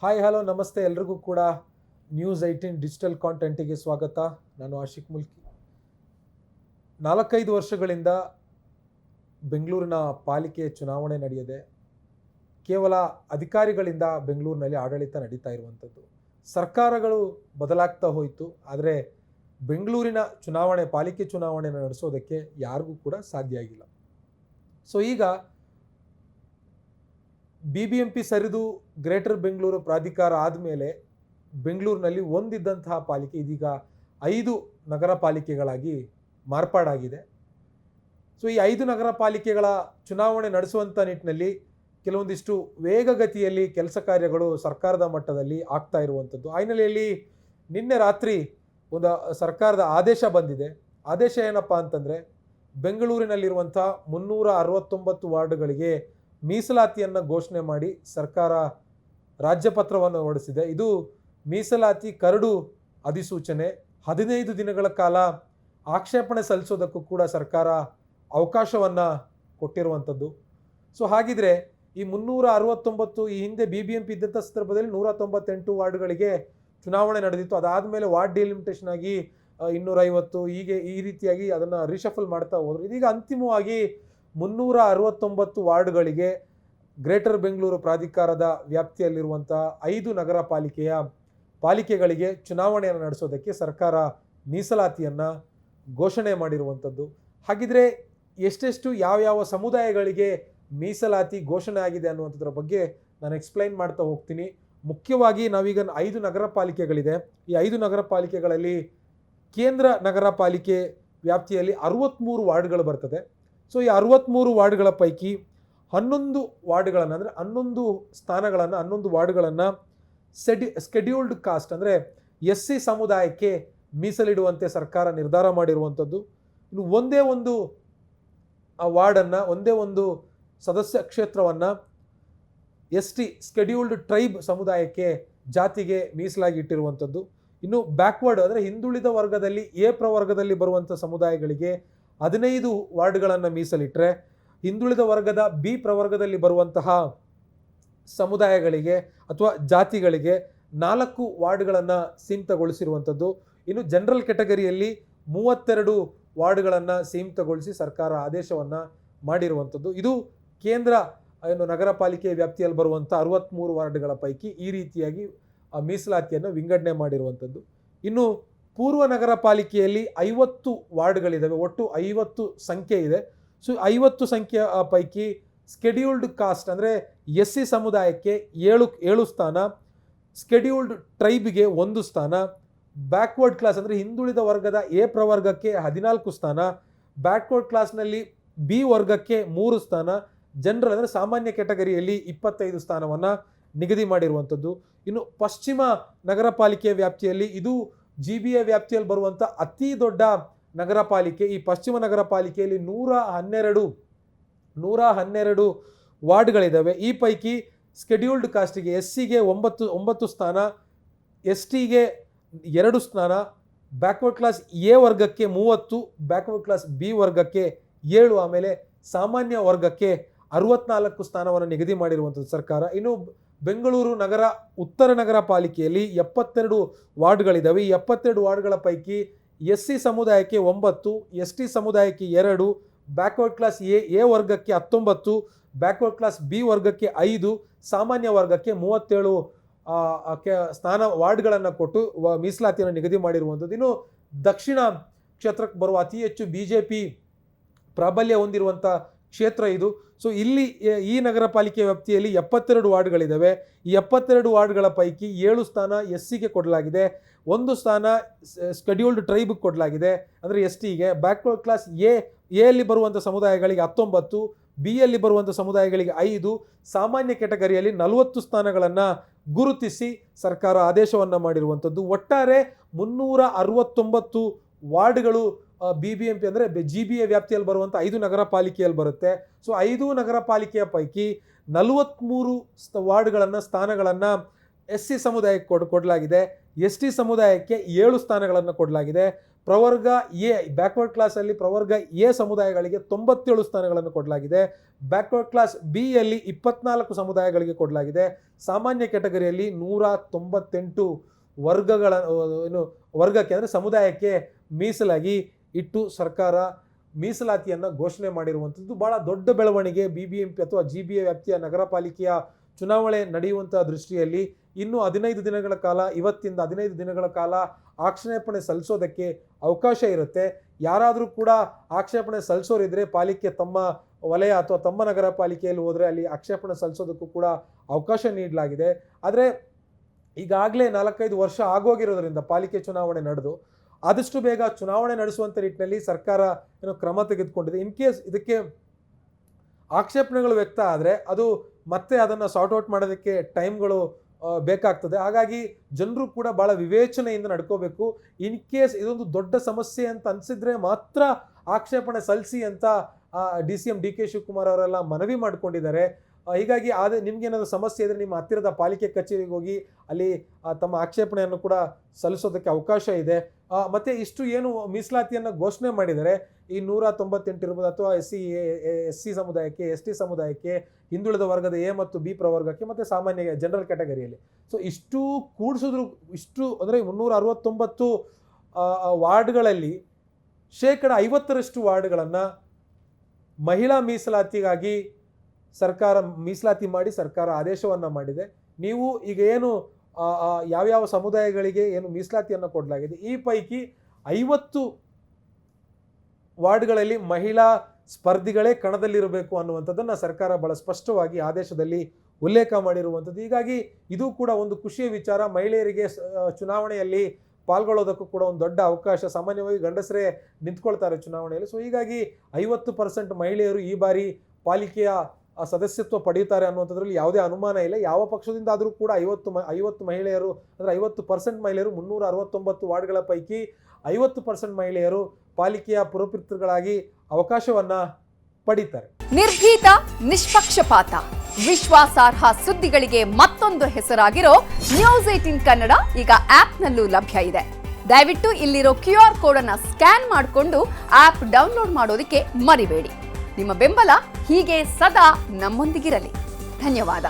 Hi hello ನಮಸ್ತೆ ಎಲ್ರಿಗೂ ಕೂಡ ನ್ಯೂಸ್ 18 ಡಿಜಿಟಲ್ ಕಾಂಟೆಂಟಿಗೆ ಸ್ವಾಗತ. ನಾನು ಆಶಿಕ್ ಮುಲ್ಕಿ. 4-5 ವರ್ಷಗಳಿಂದ ಬೆಂಗಳೂರಿನ ಪಾಲಿಕೆ ಚುನಾವಣೆ ನಡೆಯದೆ ಕೇವಲ ಅಧಿಕಾರಿಗಳಿಂದ ಬೆಂಗಳೂರಿನಲ್ಲಿ ಆಡಳಿತ ನಡೀತಾ ಇರುವಂಥದ್ದು. ಸರ್ಕಾರಗಳು ಬದಲಾಗ್ತಾ ಹೋಯಿತು, ಆದರೆ ಬೆಂಗಳೂರಿನ ಪಾಲಿಕೆ ಚುನಾವಣೆಯನ್ನು ನಡೆಸೋದಕ್ಕೆ ಯಾರಿಗೂ ಕೂಡ ಸಾಧ್ಯ ಆಗಿಲ್ಲ. ಸೊ ಈಗ BBMP ಸರಿದು ಗ್ರೇಟರ್ ಬೆಂಗಳೂರು ಪ್ರಾಧಿಕಾರ ಆದಮೇಲೆ ಬೆಂಗಳೂರಿನಲ್ಲಿ ಒಂದಿದ್ದಂತಹ ಪಾಲಿಕೆ ಇದೀಗ 5 ನಗರ ಪಾಲಿಕೆಗಳಾಗಿ ಮಾರ್ಪಾಡಾಗಿದೆ. ಸೊ ಈ 5 ನಗರ ಪಾಲಿಕೆಗಳ ಚುನಾವಣೆ ನಡೆಸುವಂಥ ನಿಟ್ಟಿನಲ್ಲಿ ಕೆಲವೊಂದಿಷ್ಟು ವೇಗಗತಿಯಲ್ಲಿ ಕೆಲಸ ಕಾರ್ಯಗಳು ಸರ್ಕಾರದ ಮಟ್ಟದಲ್ಲಿ ಆಗ್ತಾ ಇರುವಂಥದ್ದು. ಆ ಹಿನ್ನೆಲೆಯಲ್ಲಿ ನಿನ್ನೆ ರಾತ್ರಿ ಒಂದು ಸರ್ಕಾರದ ಆದೇಶ ಬಂದಿದೆ. ಆದೇಶ ಏನಪ್ಪ ಅಂತಂದರೆ, ಬೆಂಗಳೂರಿನಲ್ಲಿರುವಂಥ 369 ವಾರ್ಡ್ಗಳಿಗೆ ಮೀಸಲಾತಿಯನ್ನು ಘೋಷಣೆ ಮಾಡಿ ಸರ್ಕಾರ ರಾಜ್ಯಪತ್ರವನ್ನು ಹೊರಡಿಸಿದೆ. ಇದು ಮೀಸಲಾತಿ ಕರಡು ಅಧಿಸೂಚನೆ. 15 ದಿನಗಳ ಕಾಲ ಆಕ್ಷೇಪಣೆ ಸಲ್ಲಿಸೋದಕ್ಕೂ ಕೂಡ ಸರ್ಕಾರ ಅವಕಾಶವನ್ನು ಕೊಟ್ಟಿರುವಂಥದ್ದು. ಸೊ ಹಾಗಿದ್ರೆ ಈ 369 ಈ ಹಿಂದೆ BBMP ಇದ್ದಂಥ ಸಂದರ್ಭದಲ್ಲಿ 198 ವಾರ್ಡ್ಗಳಿಗೆ ಚುನಾವಣೆ ನಡೆದಿತ್ತು. ಅದಾದಮೇಲೆ ವಾರ್ಡ್ ಡಿಲಿಮಿಟೇಷನ್ ಆಗಿ 250 ಹೀಗೆ ಈ ರೀತಿಯಾಗಿ ಅದನ್ನು ರಿಶಫಲ್ ಮಾಡ್ತಾ ಹೋದರು. ಇದೀಗ ಅಂತಿಮವಾಗಿ 369 ವಾರ್ಡ್ಗಳಿಗೆ ಗ್ರೇಟರ್ ಬೆಂಗಳೂರು ಪ್ರಾಧಿಕಾರದ ವ್ಯಾಪ್ತಿಯಲ್ಲಿರುವಂಥ 5 ನಗರ ಪಾಲಿಕೆಗಳಿಗೆ ಚುನಾವಣೆಯನ್ನು ನಡೆಸೋದಕ್ಕೆ ಸರ್ಕಾರ ಮೀಸಲಾತಿಯನ್ನು ಘೋಷಣೆ ಮಾಡಿರುವಂಥದ್ದು. ಹಾಗಿದ್ರೆ ಎಷ್ಟೆಷ್ಟು ಯಾವ್ಯಾವ ಸಮುದಾಯಗಳಿಗೆ ಮೀಸಲಾತಿ ಘೋಷಣೆ ಆಗಿದೆ ಅನ್ನುವಂಥದ್ರ ಬಗ್ಗೆ ನಾನು ಎಕ್ಸ್ಪ್ಲೈನ್ ಮಾಡ್ತಾ ಹೋಗ್ತೀನಿ. ಮುಖ್ಯವಾಗಿ ನಾವೀಗ 5 ನಗರ ಪಾಲಿಕೆಗಳಿದೆ. ಈ 5 ನಗರ ಪಾಲಿಕೆಗಳಲ್ಲಿ ಕೇಂದ್ರ ನಗರ ಪಾಲಿಕೆ ವ್ಯಾಪ್ತಿಯಲ್ಲಿ 63 ವಾರ್ಡ್ಗಳು ಬರ್ತದೆ. ಸೊ ಈ 63 ವಾರ್ಡ್ಗಳ ಪೈಕಿ 11 ವಾರ್ಡ್ಗಳನ್ನು ಅಂದರೆ 11 ಸ್ಥಾನಗಳನ್ನು 11 ವಾರ್ಡ್ಗಳನ್ನು ಸ್ಕೆಡ್ಯೂಲ್ಡ್ ಕಾಸ್ಟ್ ಅಂದರೆ SC ಸಮುದಾಯಕ್ಕೆ ಮೀಸಲಿಡುವಂತೆ ಸರ್ಕಾರ ನಿರ್ಧಾರ ಮಾಡಿರುವಂಥದ್ದು. ಇನ್ನು ಒಂದೇ ಒಂದು ವಾರ್ಡನ್ನು, ಒಂದೇ ಒಂದು ಸದಸ್ಯ ಕ್ಷೇತ್ರವನ್ನು ST ಸ್ಕೆಡ್ಯೂಲ್ಡ್ ಟ್ರೈಬ್ ಸಮುದಾಯಕ್ಕೆ, ಜಾತಿಗೆ ಮೀಸಲಾಗಿ ಇಟ್ಟಿರುವಂಥದ್ದು. ಇನ್ನು ಬ್ಯಾಕ್ವರ್ಡ್ ಅಂದರೆ ಹಿಂದುಳಿದ ವರ್ಗದಲ್ಲಿ A ಪ್ರವರ್ಗದಲ್ಲಿ ಬರುವಂಥ ಸಮುದಾಯಗಳಿಗೆ 15 ವಾರ್ಡ್ಗಳನ್ನು ಮೀಸಲಿಟ್ಟರೆ, ಹಿಂದುಳಿದ ವರ್ಗದ B ಪ್ರವರ್ಗದಲ್ಲಿ ಬರುವಂತಹ ಸಮುದಾಯಗಳಿಗೆ ಅಥವಾ ಜಾತಿಗಳಿಗೆ 4 ವಾರ್ಡ್ಗಳನ್ನು ಸೀಮಿತಗೊಳಿಸಿರುವಂಥದ್ದು. ಇನ್ನು ಜನರಲ್ ಕೆಟಗರಿಯಲ್ಲಿ 32 ವಾರ್ಡ್ಗಳನ್ನು ಸೀಮಿತಗೊಳಿಸಿ ಸರ್ಕಾರ ಆದೇಶವನ್ನು ಮಾಡಿರುವಂಥದ್ದು. ಇದು ಕೇಂದ್ರ ನಗರ ಪಾಲಿಕೆ ವ್ಯಾಪ್ತಿಯಲ್ಲಿ ಬರುವಂಥ 63 ವಾರ್ಡ್ಗಳ ಪೈಕಿ ಈ ರೀತಿಯಾಗಿ ಮೀಸಲಾತಿಯನ್ನು ವಿಂಗಡಣೆ ಮಾಡಿರುವಂಥದ್ದು. ಇನ್ನು ಪೂರ್ವ ನಗರ ಪಾಲಿಕೆಯಲ್ಲಿ 50 ವಾರ್ಡ್ಗಳಿದ್ದಾವೆ, ಒಟ್ಟು 50 ಸಂಖ್ಯೆ ಇದೆ. ಸೊ 50 ಸಂಖ್ಯೆಯ ಪೈಕಿ ಸ್ಕೆಡ್ಯೂಲ್ಡ್ ಕಾಸ್ಟ್ ಅಂದರೆ SC ಸಮುದಾಯಕ್ಕೆ 7 ಸ್ಥಾನ, ಸ್ಕೆಡ್ಯೂಲ್ಡ್ ಟ್ರೈಬ್ಗೆ 1 ಸ್ಥಾನ, ಬ್ಯಾಕ್ವರ್ಡ್ ಕ್ಲಾಸ್ ಅಂದರೆ ಹಿಂದುಳಿದ ವರ್ಗದ A ಪ್ರವರ್ಗಕ್ಕೆ 14 ಸ್ಥಾನ, ಬ್ಯಾಕ್ವರ್ಡ್ ಕ್ಲಾಸ್ನಲ್ಲಿ B ವರ್ಗಕ್ಕೆ 3 ಸ್ಥಾನ, ಜನರಲ್ ಅಂದರೆ ಸಾಮಾನ್ಯ ಕೆಟಗರಿಯಲ್ಲಿ 25 ಸ್ಥಾನವನ್ನು ನಿಗದಿ ಮಾಡಿರುವಂಥದ್ದು. ಇನ್ನು ಪಶ್ಚಿಮ ನಗರ ಪಾಲಿಕೆಯ ವ್ಯಾಪ್ತಿಯಲ್ಲಿ ಇದು GBA ವ್ಯಾಪ್ತಿಯಲ್ಲಿ ಬರುವಂಥ ಅತಿ ದೊಡ್ಡ ನಗರ ಪಾಲಿಕೆ. ಈ ಪಶ್ಚಿಮ ನಗರ ಪಾಲಿಕೆಯಲ್ಲಿ 112 ವಾರ್ಡ್ಗಳಿದ್ದಾವೆ. ಈ ಪೈಕಿ ಸ್ಕೆಡ್ಯೂಲ್ಡ್ ಕಾಸ್ಟಿಗೆ SCಗೆ 9 ಸ್ಥಾನ, STಗೆ 2 ಸ್ಥಾನ, ಬ್ಯಾಕ್ವರ್ಡ್ ಕ್ಲಾಸ್ A ವರ್ಗಕ್ಕೆ 30, ಬ್ಯಾಕ್ವರ್ಡ್ ಕ್ಲಾಸ್ B ವರ್ಗಕ್ಕೆ 7, ಆಮೇಲೆ ಸಾಮಾನ್ಯ ವರ್ಗಕ್ಕೆ 64 ಸ್ಥಾನವನ್ನು ನಿಗದಿ ಮಾಡಿರುವಂಥದ್ದು ಸರ್ಕಾರ. ಇನ್ನು ಬೆಂಗಳೂರು ನಗರ ಉತ್ತರ ನಗರ ಪಾಲಿಕೆಯಲ್ಲಿ 72 ವಾರ್ಡ್ಗಳಿದ್ದಾವೆ. ಈ 72 ವಾರ್ಡ್ಗಳ ಪೈಕಿ SC ಸಮುದಾಯಕ್ಕೆ 9, ST ಸಮುದಾಯಕ್ಕೆ 2, ಬ್ಯಾಕ್ವರ್ಡ್ ಕ್ಲಾಸ್ A ವರ್ಗಕ್ಕೆ 19, ಬ್ಯಾಕ್ವರ್ಡ್ ಕ್ಲಾಸ್ B ವರ್ಗಕ್ಕೆ 5, ಸಾಮಾನ್ಯ ವರ್ಗಕ್ಕೆ 37 ವಾರ್ಡ್ಗಳನ್ನು ಕೊಟ್ಟು ಮೀಸಲಾತಿಯನ್ನು ನಿಗದಿ ಮಾಡಿರುವಂಥದ್ದು. ಇನ್ನು ದಕ್ಷಿಣ ಕ್ಷೇತ್ರಕ್ಕೆ ಬರುವ ಅತಿ ಹೆಚ್ಚು BJP ಪ್ರಾಬಲ್ಯ ಹೊಂದಿರುವಂಥ ಕ್ಷೇತ್ರ ಇದು. ಸೊ ಇಲ್ಲಿ ಈ ನಗರ ಪಾಲಿಕೆ ವ್ಯಾಪ್ತಿಯಲ್ಲಿ 72 ವಾರ್ಡ್ಗಳಿದ್ದಾವೆ. ಈ 72 ವಾರ್ಡ್ಗಳ ಪೈಕಿ 7 ಸ್ಥಾನ SCಗೆ ಕೊಡಲಾಗಿದೆ, 1 ಸ್ಥಾನ ಸ್ಕೆಡ್ಯೂಲ್ಡ್ ಟ್ರೈಬ್ಗೆ ಕೊಡಲಾಗಿದೆ ಅಂದರೆ STಗೆ, ಬ್ಯಾಕ್ವರ್ಡ್ ಕ್ಲಾಸ್ A ಯಲ್ಲಿ ಬರುವಂಥ ಸಮುದಾಯಗಳಿಗೆ 19, B ಯಲ್ಲಿ ಬರುವಂಥ ಸಮುದಾಯಗಳಿಗೆ 5, ಸಾಮಾನ್ಯ ಕೆಟಗರಿಯಲ್ಲಿ 40 ಸ್ಥಾನಗಳನ್ನು ಗುರುತಿಸಿ ಸರ್ಕಾರ ಆದೇಶವನ್ನು ಮಾಡಿರುವಂಥದ್ದು. ಒಟ್ಟಾರೆ 369 ವಾರ್ಡ್ಗಳು BBMP ಅಂದರೆ GBA ವ್ಯಾಪ್ತಿಯಲ್ಲಿ ಬರುವಂಥ 5 ನಗರ ಪಾಲಿಕೆಯಲ್ಲಿ ಬರುತ್ತೆ. ಸೊ 5 ನಗರ ಪಾಲಿಕೆಯ ಪೈಕಿ 43 ವಾರ್ಡ್ಗಳನ್ನು, ಸ್ಥಾನಗಳನ್ನು SC ಸಮುದಾಯಕ್ಕೆ ಕೊಡಲಾಗಿದೆ, ST ಸಮುದಾಯಕ್ಕೆ 7 ಸ್ಥಾನಗಳನ್ನು ಕೊಡಲಾಗಿದೆ, ಪ್ರವರ್ಗ ಎ ಬ್ಯಾಕ್ವರ್ಡ್ ಕ್ಲಾಸಲ್ಲಿ ಪ್ರವರ್ಗ ಎ ಸಮುದಾಯಗಳಿಗೆ 97 ಸ್ಥಾನಗಳನ್ನು ಕೊಡಲಾಗಿದೆ. ಬ್ಯಾಕ್ವರ್ಡ್ ಕ್ಲಾಸ್ ಬಿ ಯಲ್ಲಿ 24 ಸಮುದಾಯಗಳಿಗೆ ಕೊಡಲಾಗಿದೆ. ಸಾಮಾನ್ಯ ಕ್ಯಾಟಗರಿಯಲ್ಲಿ 198 ವರ್ಗಕ್ಕೆ ಅಂದರೆ ಸಮುದಾಯಕ್ಕೆ ಮೀಸಲಾಗಿ ಇಟ್ಟು ಸರ್ಕಾರ ಮೀಸಲಾತಿಯನ್ನು ಘೋಷಣೆ ಮಾಡಿರುವಂಥದ್ದು ಬಹಳ ದೊಡ್ಡ ಬೆಳವಣಿಗೆ. BBMP ಅಥವಾ GBA ವ್ಯಾಪ್ತಿಯ ನಗರ ಪಾಲಿಕೆಯ ಚುನಾವಣೆ ನಡೆಯುವಂತಹ ದೃಷ್ಟಿಯಲ್ಲಿ ಇನ್ನು 15 ದಿನಗಳ ಕಾಲ, ಇವತ್ತಿಂದ 15 ದಿನಗಳ ಕಾಲ ಆಕ್ಷೇಪಣೆ ಸಲ್ಲಿಸೋದಕ್ಕೆ ಅವಕಾಶ ಇರುತ್ತೆ. ಯಾರಾದರೂ ಕೂಡ ಆಕ್ಷೇಪಣೆ ಸಲ್ಲಿಸೋರಿದ್ರೆ ಪಾಲಿಕೆ ತಮ್ಮ ವಲಯ ಅಥವಾ ತಮ್ಮ ನಗರ ಪಾಲಿಕೆಯಲ್ಲಿ ಹೋದರೆ ಅಲ್ಲಿ ಆಕ್ಷೇಪಣೆ ಸಲ್ಲಿಸೋದಕ್ಕೂ ಕೂಡ ಅವಕಾಶ ನೀಡಲಾಗಿದೆ. ಆದರೆ ಈಗಾಗಲೇ 4-5 ವರ್ಷ ಆಗೋಗಿರೋದ್ರಿಂದ ಪಾಲಿಕೆ ಚುನಾವಣೆ ನಡೆದು ಆದಷ್ಟು ಬೇಗ ಚುನಾವಣೆ ನಡೆಸುವಂಥ ನಿಟ್ಟಿನಲ್ಲಿ ಸರ್ಕಾರ ಕ್ರಮ ತೆಗೆದುಕೊಂಡಿದೆ. ಇನ್ ಕೇಸ್ ಇದಕ್ಕೆ ಆಕ್ಷೇಪಣೆಗಳು ವ್ಯಕ್ತ ಆದರೆ ಅದು ಮತ್ತೆ ಅದನ್ನು ಸಾರ್ಟ್ ಔಟ್ ಮಾಡೋದಕ್ಕೆ ಟೈಮ್ಗಳು ಬೇಕಾಗ್ತದೆ. ಹಾಗಾಗಿ ಜನರು ಕೂಡ ಭಾಳ ವಿವೇಚನೆಯಿಂದ ನಡ್ಕೋಬೇಕು. ಇನ್ ಕೇಸ್ ಇದೊಂದು ದೊಡ್ಡ ಸಮಸ್ಯೆ ಅಂತ ಅನಿಸಿದ್ರೆ ಮಾತ್ರ ಆಕ್ಷೇಪಣೆ ಸಲ್ಲಿಸಿ ಅಂತ DCM DK ಶಿವಕುಮಾರ್ ಅವರೆಲ್ಲ ಮನವಿ ಮಾಡಿಕೊಂಡಿದ್ದಾರೆ. ಹೀಗಾಗಿ ನಿಮ್ಗೇನಾದರೂ ಸಮಸ್ಯೆ ಇದ್ದರೆ ನಿಮ್ಮ ಹತ್ತಿರದ ಪಾಲಿಕೆ ಕಚೇರಿಗೆ ಹೋಗಿ ಅಲ್ಲಿ ತಮ್ಮ ಆಕ್ಷೇಪಣೆಯನ್ನು ಕೂಡ ಸಲ್ಲಿಸೋದಕ್ಕೆ ಅವಕಾಶ ಇದೆ. ಮತ್ತು ಇಷ್ಟು ಏನು ಮೀಸಲಾತಿಯನ್ನು ಘೋಷಣೆ ಮಾಡಿದರೆ ಈ 198 ಇರ್ಬೋದು ಅಥವಾ SC ಸಮುದಾಯಕ್ಕೆ, ST ಸಮುದಾಯಕ್ಕೆ, ಹಿಂದುಳಿದ ವರ್ಗದ ಎ ಮತ್ತು ಬಿ ಪ್ರವರ್ಗಕ್ಕೆ ಮತ್ತು ಸಾಮಾನ್ಯ ಜನರಲ್ ಕ್ಯಾಟಗರಿಯಲ್ಲಿ. ಸೊ ಇಷ್ಟು ಕೂಡಿಸಿದ್ರು ಇಷ್ಟು ಅಂದರೆ 369 ವಾರ್ಡ್ಗಳಲ್ಲಿ 50% ವಾರ್ಡ್ಗಳನ್ನು ಮಹಿಳಾ ಮೀಸಲಾತಿಗಾಗಿ ಸರ್ಕಾರ ಮೀಸಲಾತಿ ಮಾಡಿ ಸರ್ಕಾರ ಆದೇಶವನ್ನು ಮಾಡಿದೆ. ನೀವು ಈಗ ಏನು ಯಾವ್ಯಾವ ಸಮುದಾಯಗಳಿಗೆ ಏನು ಮೀಸಲಾತಿಯನ್ನು ಕೊಡಲಾಗಿದೆ ಈ ಪೈಕಿ 50 ವಾರ್ಡ್ಗಳಲ್ಲಿ ಮಹಿಳಾ ಸ್ಪರ್ಧಿಗಳೇ ಕಣದಲ್ಲಿರಬೇಕು ಅನ್ನುವಂಥದ್ದನ್ನು ಸರ್ಕಾರ ಬಹಳ ಸ್ಪಷ್ಟವಾಗಿ ಆದೇಶದಲ್ಲಿ ಉಲ್ಲೇಖ ಮಾಡಿರುವಂಥದ್ದು. ಹೀಗಾಗಿ ಇದು ಕೂಡ ಒಂದು ಖುಷಿಯ ವಿಚಾರ. ಮಹಿಳೆಯರಿಗೆ ಚುನಾವಣೆಯಲ್ಲಿ ಪಾಲ್ಗೊಳ್ಳೋದಕ್ಕೂ ಕೂಡ ಒಂದು ದೊಡ್ಡ ಅವಕಾಶ. ಸಾಮಾನ್ಯವಾಗಿ ಗಂಡಸರೇ ನಿಂತ್ಕೊಳ್ತಾರೆ ಚುನಾವಣೆಯಲ್ಲಿ. ಸೊ ಹೀಗಾಗಿ 50% ಮಹಿಳೆಯರು ಈ ಬಾರಿ ಪಾಲಿಕೆಯ ಸದಸ್ಯತ್ವ ಪಡೆಯುತ್ತಾರೆ ಅನ್ನುವಂಥದ್ರಲ್ಲಿ ಯಾವುದೇ ಅನುಮಾನ ಇಲ್ಲ. ಯಾವ ಪಕ್ಷದಿಂದ ಆದರೂ ಕೂಡ 50 ಮಹಿಳೆಯರು ಅಂದರೆ 50% ಮಹಿಳೆಯರು 369 ವಾರ್ಡ್ಗಳ ಪೈಕಿ 50% ಮಹಿಳೆಯರು ಪಾಲಿಕೆಯ ಪುರಪಿತೃಗಳಾಗಿ ಅವಕಾಶವನ್ನ ಪಡೀತಾರೆ. ನಿರ್ಭೀತ, ನಿಷ್ಪಕ್ಷಪಾತ, ವಿಶ್ವಾಸಾರ್ಹ ಸುದ್ದಿಗಳಿಗೆ ಮತ್ತೊಂದು ಹೆಸರಾಗಿರೋ ನ್ಯೂಸ್ 18 ಕನ್ನಡ ಈಗ ಆಪ್ನಲ್ಲೂ ಲಭ್ಯ ಇದೆ. ದಯವಿಟ್ಟು ಇಲ್ಲಿರೋ QR ಕೋಡ್ ಅನ್ನು ಸ್ಕ್ಯಾನ್ ಮಾಡಿಕೊಂಡು ಆಪ್ ಡೌನ್ಲೋಡ್ ಮಾಡೋದಕ್ಕೆ ಮರಿಬೇಡಿ. ನಿಮ್ಮ ಬೆಂಬಲ ಹೀಗೆ ಸದಾ ನಮ್ಮೊಂದಿಗಿರಲಿ. ಧನ್ಯವಾದ.